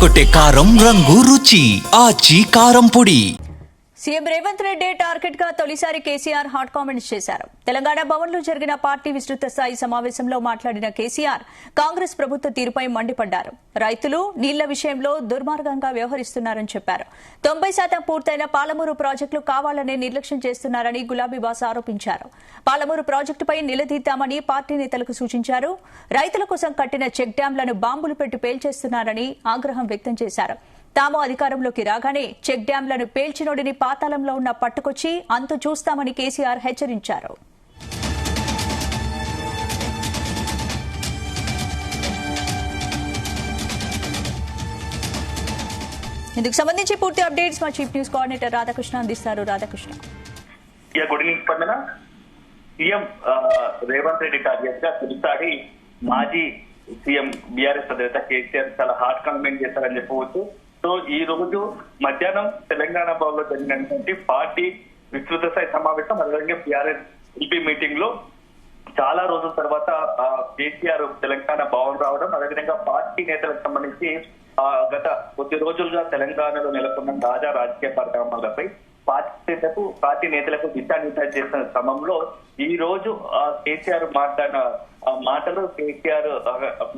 అదరగొట్టే కారం రంగు రుచి ఆచి కారం పొడి. సీఎం రేవంత్ రెడ్డి టార్గెట్ గా తొలిసారి కేసీఆర్ హాట్ కామెంట్స్ చేశారు. తెలంగాణ భవన్ లో జరిగిన పార్టీ విస్తృత స్థాయి సమావేశంలో మాట్లాడిన కేసీఆర్ కాంగ్రెస్ ప్రభుత్వ తీరుపై మండిపడ్డారు. రైతులు నీళ్ల విషయంలో దుర్మార్గంగా వ్యవహరిస్తున్నారని చెప్పారు. 90% పూర్తయిన పాలమూరు ప్రాజెక్టులు కావాలనే నిర్లక్ష్యం చేస్తున్నారని గులాబీ బాస్ ఆరోపించారు. పాలమూరు ప్రాజెక్టుపై నిలదీద్దామని పార్టీ నేతలకు సూచించారు. రైతుల కోసం కట్టిన చెక్ డ్యాంలను బాంబులు పెట్టి పేల్చేస్తున్నారని ఆగ్రహం వ్యక్తం చేశారు. తాము అధికారంలోకి రాగానే చెక్ డ్యాంలను పేల్చినోడిని పాతాళంలో ఉన్న పట్టుకొచ్చి అంతు చూస్తామని కేసీఆర్ హెచ్చరించారు. ఇందుకు సంబంధించి పూర్తి అప్డేట్స్ మా చీఫ్ న్యూస్ కోఆర్డినేటర్ రాధాకృష్ణ అందిస్తారు. రాధాకృష్ణ. గుడ్ ఈవినింగ్ స్పందన. సీఎం రేవంత్ రెడ్డి టార్గెట్ గా తొలిసారి మాజీ సీఎం బీఆర్ఎస్ అధినేత కేసీఆర్ చాలా హాట్ కామెంట్ చేశారని చెప్పవచ్చు. సో ఈ రోజు మధ్యాహ్నం తెలంగాణ భవన్ లో జరిగినటువంటి పార్టీ విస్తృత స్థాయి సమావేశం, అదేవిధంగా బీఆర్ఎస్ ఎల్పీ మీటింగ్ లో చాలా రోజుల తర్వాత కేసీఆర్ తెలంగాణ భవన్ రావడం, అదేవిధంగా పార్టీ నేతలకు సంబంధించి గత కొద్ది రోజులుగా తెలంగాణలో నెలకొన్న తాజా రాజకీయ పరిణామాలపై పార్టీ నేతలకు దిశానిర్దేశం చేసిన క్రమంలో ఈ రోజు కేసీఆర్ మాట్లాడిన మాటలు, కేసీఆర్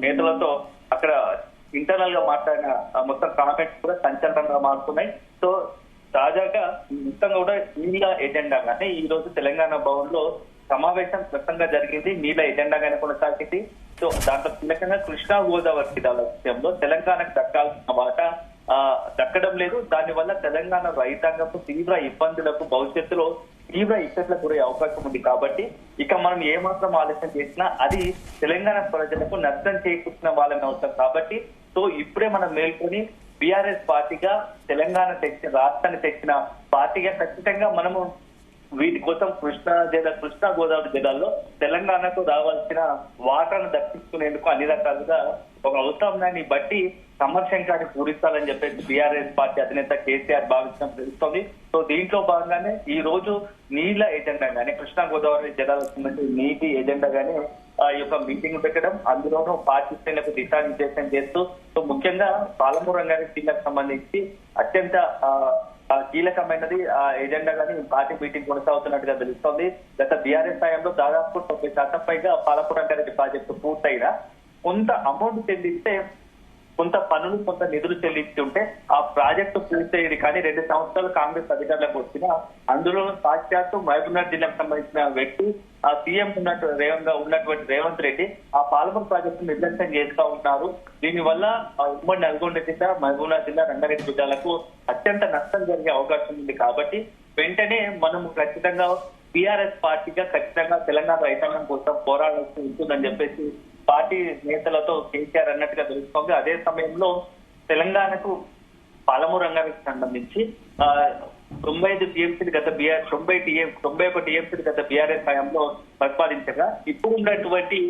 నేతలతో అక్కడ ఇంటర్నల్ గా మాట్లాడిన మొత్తం కామెంట్స్ కూడా సంచలనంగా మారుతున్నాయి. సో తాజాగా మొత్తం కూడా నీళ్ళ ఎజెండాగానే ఈ రోజు తెలంగాణ భవన్ లో సమావేశం స్పష్టంగా జరిగింది. నీళ్ళ ఎజెండాగానే కొనసాగింది. సో దాంట్లో కీలకంగా కృష్ణా గోదావరి జిల్లాల విషయంలో తెలంగాణకు దక్కాల్సిన వాటా దక్కడం లేదు. దానివల్ల తెలంగాణ రైతాంగం తీవ్ర ఇబ్బందులకు, భవిష్యత్తులో తీవ్ర ఇక్కట్లకు గురే అవకాశం ఉంది. కాబట్టి ఇక మనం ఏమాత్రం ఆలస్యం చేసినా అది తెలంగాణ ప్రజలకు నష్టం చేకూర్చిన వాళ్ళని అవుతాం. కాబట్టి సో ఇప్పుడే మనం మేల్కొని బీఆర్ఎస్ పార్టీగా తెలంగాణ తెచ్చిన, రాష్ట్రాన్ని తెచ్చిన పార్టీగా ఖచ్చితంగా మనము వీటి కోసం కృష్ణా గోదావరి జిల్లాల్లో తెలంగాణకు రావాల్సిన వాటాను దక్కించుకునేందుకు అన్ని రకాలుగా ఒక అవసరాన్ని బట్టి సమర్శంకాన్ని పూరిస్తాలని చెప్పేసి బీఆర్ఎస్ పార్టీ అధినేత కేసీఆర్ భావించడం తెలుస్తోంది. సో దీంట్లో భాగంగానే ఈ రోజు నీళ్ల ఎజెండాగానే, కృష్ణా గోదావరి జిల్లాలకు సంబంధించి నీటి ఎజెండాగానే ఈ యొక్క మీటింగ్ పెట్టడం, అందులోనూ పార్టీ శ్రేణులకు దిశానిర్దేశం చేస్తూ సో ముఖ్యంగా పాలమూరు రంగారెడ్డికి సంబంధించి అత్యంత కీలకమైనది ఆ ఎజెండా గానీ పార్టీ మీటింగ్ కొనసాగుతున్నట్టుగా తెలుస్తోంది. గత బీఆర్ఎస్ స్థాయిలో దాదాపు 90% పైగా పాలమూరు రంగారెడ్డి ప్రాజెక్టు పూర్తయినా కొంత అమౌంట్ చెల్లిస్తే, కొంత పనులు, కొంత నిధులు చెల్లిస్తుంటే ఆ ప్రాజెక్టు పూర్తయ్యేది. కానీ 2 సంవత్సరాలు కాంగ్రెస్ అధికారులకు వచ్చినా అందులో సాక్షాత్తు మహబూబ్నగర్ జిల్లాకు సంబంధించిన వ్యక్తి ఆ సీఎం ఉన్నటువంటి రేవంత్ రెడ్డి ఆ పాలమూరు ప్రాజెక్టు నిర్లక్ష్యం చేస్తూ ఉన్నారు. దీనివల్ల ఉమ్మడి నల్గొండ జిల్లా, మహబూబ్నగర్ జిల్లా, రంగారెడ్డి జిల్లాలకు అత్యంత నష్టం జరిగే అవకాశం ఉంది. కాబట్టి వెంటనే మనం ఖచ్చితంగా బీఆర్ఎస్ పార్టీగా ఖచ్చితంగా తెలంగాణ రైతాంగం కోసం పోరాడాల్సి ఉంటుందని చెప్పేసి పార్టీ నేతలతో కేసీఆర్ అన్నట్టుగా తెలుస్తోంది. అదే సమయంలో తెలంగాణకు పాలమూరు రంగానికి సంబంధించి 95 టీఎంసీలు గత 91 టీఎంసీలు గత బీఆర్ఎస్ హయాంలో ప్రతిపాదించగా ఇప్పుడు ఉన్నటువంటి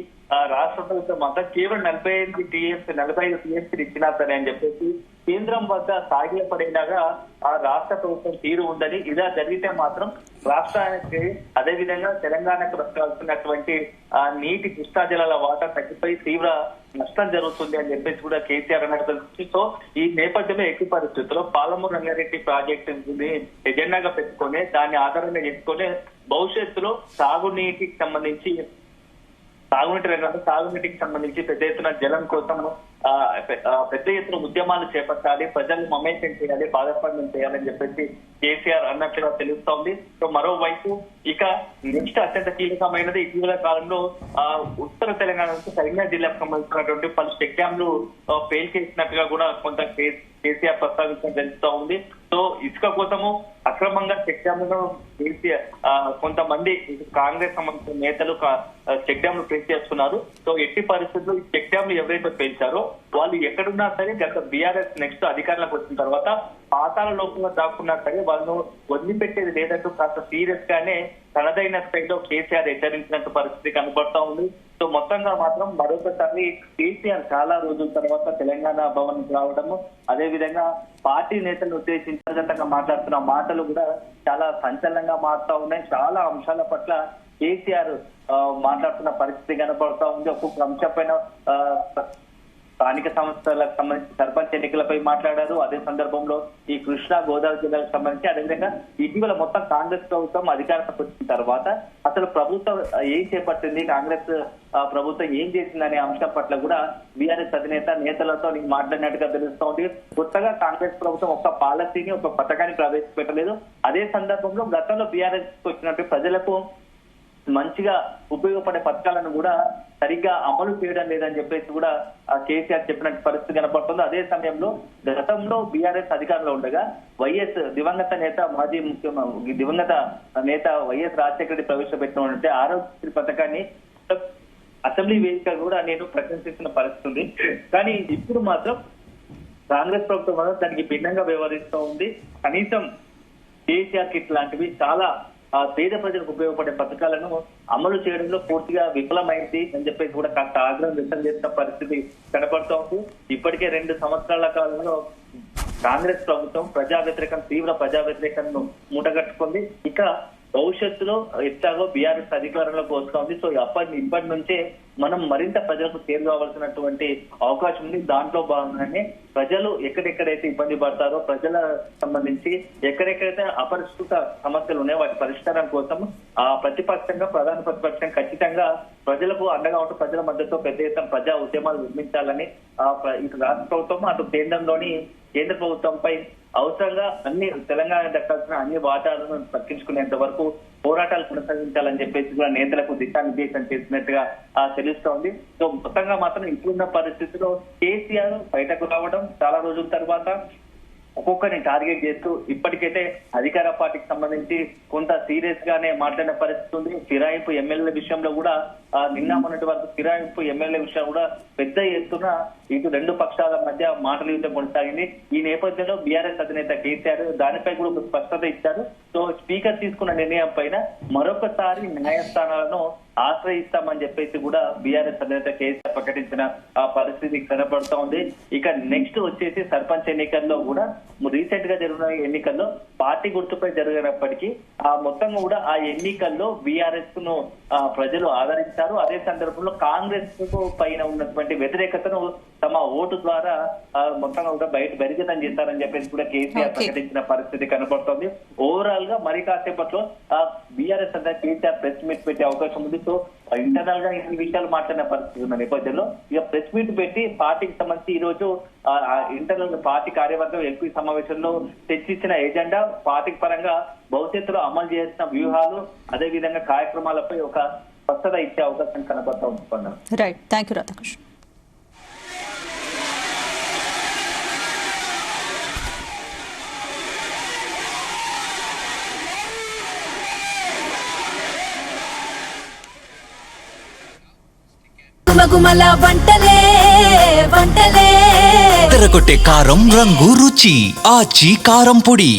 రాష్ట్ర ప్రభుత్వం మాత్రం కేవలం 45 టీఎంసీలు ఇచ్చినా సరే అని చెప్పేసి కేంద్రం వద్ద సాగిలపడేలాగా ఆ రాష్ట్ర ప్రభుత్వం తీరు ఉందని, ఇలా జరిగితే మాత్రం రాష్ట్రానికి అదేవిధంగా తెలంగాణకు దక్కాల్సినటువంటి నీటి కృష్ణా జలాల వాటా తగ్గిపోయి తీవ్ర నష్టం జరుగుతుంది అని చెప్పేసి కూడా కేసీఆర్ అన్నట్టు తెలుస్తుంది. సో ఈ నేపథ్యంలో ఎట్టి పరిస్థితుల్లో పాలమూరు రంగారెడ్డి ప్రాజెక్టుని ఎజెండాగా పెట్టుకొని దాన్ని ఆధారంగా చేసుకొని భవిష్యత్తులో సాగునీటికి సంబంధించి సాగునీటికి సంబంధించి పెద్ద ఎత్తున జలం కోసం పెద్ద ఎత్తున ఉద్యమాలు చేపట్టాలి, ప్రజలను మమేకం చేయాలి, భాగస్వామ్యం చేయాలని చెప్పేసి కేసీఆర్ అన్నట్లుగా తెలుస్తోంది. సో మరోవైపు ఇక నెక్స్ట్ అత్యంత కీలకమైనది ఇటీవల కాలంలో ఉత్తర తెలంగాణ నుంచి కరీంనగర్ జిల్లాకు సంబంధించినటువంటి పలు చెక్ డ్యాంలు ఫెయిల్ చేసినట్టుగా కూడా కొంత కేసీఆర్ ప్రస్తావించడం తెలుస్తూ ఉంది. సో ఇసుక కోసము అక్రమంగా చెక్ డ్యాంలను కేసీఆర్ కొంతమంది కాంగ్రెస్ సంబంధించిన నేతలు చెక్ డ్యాంలు ఫెయిల్ చేస్తున్నారు. సో ఎట్టి పరిస్థితుల్లో ఈ చెక్ డ్యాంలు ఎవరైతే పెంచారో వాళ్ళు ఎక్కడున్నా సరే గత బీఆర్ఎస్ నెక్స్ట్ అధికారంలోకి వచ్చిన తర్వాత పాతాల లోపల దాక్కున్నా సరే వాళ్ళను వదిలిపెట్టేది లేదంటూ కాస్త సీరియస్ గానే తనదైన స్థాయిలో కేసీఆర్ హెచ్చరించినట్టు పరిస్థితి కనబడతా ఉంది. సో మొత్తంగా మాత్రం మరొకసారి కేసీఆర్ చాలా రోజుల తర్వాత తెలంగాణ భవన్ రావడము, అదే విధంగా పార్టీ నేతలను ఉద్దేశించి అంతర్గతంగా మాట్లాడుతున్న మాటలు కూడా చాలా సంచలనంగా మారుతా ఉన్నాయి. చాలా అంశాల పట్ల కేసీఆర్ మాట్లాడుతున్న పరిస్థితి కనబడతా ఉంది. ఒక్కొక్క అంశం పైన స్థానిక సంస్థలకు సంబంధించి సర్పంచ్ ఎన్నికలపై మాట్లాడారు. అదే సందర్భంలో ఈ కృష్ణా గోదావరి జిల్లాకు సంబంధించి అదేవిధంగా ఇటీవల మొత్తం కాంగ్రెస్ ప్రభుత్వం అధికారంలోకి వచ్చిన తర్వాత అసలు ప్రభుత్వం ఏం చేపట్టింది, కాంగ్రెస్ ప్రభుత్వం ఏం చేసిందనే అంశం పట్ల కూడా బీఆర్ఎస్ అధినేత నేతలతో మాట్లాడినట్టుగా తెలుస్తోంది. కొత్తగా కాంగ్రెస్ ప్రభుత్వం ఒక పాలసీని ఒక పథకాన్ని ప్రవేశపెట్టలేదు. అదే సందర్భంలో గతంలో బీఆర్ఎస్ వచ్చినట్టు ప్రజలకు మంచిగా ఉపయోగపడే పథకాలను కూడా సరిగ్గా అమలు చేయడం లేదని చెప్పేసి కూడా కేసీఆర్ చెప్పినట్టు పరిస్థితి కనపడుతుంది. అదే సమయంలో గతంలో బీఆర్ఎస్ అధికారంలో ఉండగా దివంగత నేత వైఎస్ రాజశేఖర రెడ్డి ప్రవేశపెట్టినటువంటి ఆరోగ్యశ్రీ పథకాన్ని అసెంబ్లీ వేదిక కూడా నేను ప్రశంసిస్తున్న పరిస్థితి ఉంది. కానీ ఇప్పుడు మాత్రం కాంగ్రెస్ ప్రభుత్వం మాత్రం దానికి భిన్నంగా వ్యవహరిస్తూ ఉంది. కనీసం కేసీఆర్ కిట్ లాంటివి చాలా పేద ప్రజలకు ఉపయోగపడే పథకాలను అమలు చేయడంలో పూర్తిగా విఫలమైంది అని చెప్పేసి కూడా కాస్త ఆగ్రహం వ్యక్తం చేసిన పరిస్థితి కనపడుతూ ఉంది. ఇప్పటికే 2 సంవత్సరాల కాలంలో కాంగ్రెస్ ప్రభుత్వం తీవ్ర ప్రజా వ్యతిరేకతను మూటగట్టుకుంది. ఇక భవిష్యత్తులో ఎట్లాగో బీఆర్ఎస్ అధికారంలోకి వస్తుంది. సో ఇప్పటి నుంచే మనం మరింత ప్రజలకు చేరుకోవాల్సినటువంటి అవకాశం ఉంది. దాంట్లో భాగంగానే ప్రజలు ఎక్కడెక్కడైతే ఇబ్బంది పడతారో ప్రజల సంబంధించి ఎక్కడెక్కడైతే అపరిష్కృత సమస్యలు ఉన్నాయో వాటి పరిష్కారం కోసం ప్రతిపక్షంగా ప్రధాన ప్రతిపక్షం ఖచ్చితంగా ప్రజలకు అండగా ఉంటూ ప్రజల మద్దతుతో పెద్ద ఎత్తున ప్రజా ఉద్యమాలు నిర్మించాలని ఇటు రాష్ట్ర ప్రభుత్వం అటు కేంద్ర ప్రభుత్వంపై అవసరంగా తెలంగాణ దక్కాల్సిన అన్ని వాటాలను దక్కించుకునేంత వరకు పోరాటాలు కొనసాగించాలని చెప్పేసి కూడా నేతలకు దిశానిర్దేశం చేసినట్టుగా తెలుస్తోంది. సో మొత్తంగా మాత్రం ఇప్పుడున్న పరిస్థితిలో కేసీఆర్ బయటకు రావడం చాలా రోజుల తర్వాత ఒక్కొక్కరిని టార్గెట్ చేస్తూ ఇప్పటికైతే అధికార పార్టీకి సంబంధించి కొంత సీరియస్ గానే మాట్లాడిన పరిస్థితి ఉంది. ఫిరాయింపు ఎమ్మెల్యేల విషయంలో కూడా నిన్న మొన్నటి వరకు ఫిరాయింపు ఎమ్మెల్యే విషయం కూడా పెద్ద ఎత్తున ఇటు 2 పక్షాల మధ్య మాటల యుద్ధం కొనసాగింది. ఈ నేపథ్యంలో బీఆర్ఎస్ అధినేత కేసీఆర్ దానిపై కూడా ఒక స్పష్టత ఇచ్చారు. సో స్పీకర్ తీసుకున్న నిర్ణయం పైన మరొకసారి న్యాయస్థానాలను ఆశ్రయిస్తామని చెప్పేసి కూడా బీఆర్ఎస్ అధినేత కేసీఆర్ ప్రకటించిన పరిస్థితి కనపడుతూ ఉంది. ఇక నెక్స్ట్ వచ్చేసి సర్పంచ్ ఎన్నికల్లో కూడా రీసెంట్ గా జరిగిన ఎన్నికల్లో పార్టీ గుర్తుపై జరిగినప్పటికీ మొత్తం కూడా ఆ ఎన్నికల్లో బీఆర్ఎస్ ను ప్రజలు ఆదరించారు. అదే సందర్భంలో కాంగ్రెస్ పైన ఉన్నటువంటి వ్యతిరేకతను తమ ఓటు ద్వారా మొత్తంగా కూడా బహిర్గతం చేస్తారని చెప్పేసి కూడా కేసీఆర్ ప్రకటించిన పరిస్థితి కనబడుతోంది. ఓవరాల్ గా మరి కాసేపట్లో బీఆర్ఎస్ అంటే కేసీఆర్ ప్రెస్ మీట్ పెట్టే అవకాశం ఉంది. సో ఇంటర్నల్ గా ఇన్ని విషయాలు మాట్లాడిన పరిస్థితి ఉన్న నేపథ్యంలో ఇక ప్రెస్ మీట్ పెట్టి పార్టీకి సంబంధించి ఈ రోజు ఇంటర్నల్ పార్టీ కార్యవర్గం ఎల్పీ సమావేశంలో చర్చించిన ఎజెండా, పార్టీ పరంగా భవిష్యత్తులో అమలు చేసిన వ్యూహాలు, అదే విధంగా కార్యక్రమాలపై ఒక స్పష్టత ఇచ్చే అవకాశం కనబడతా ఉంది. Right, thank you Radhakrishna. గుమగుమల వంటలే తెరకొట్టే కారం రంగు రుచి ఆచి కారం పొడి.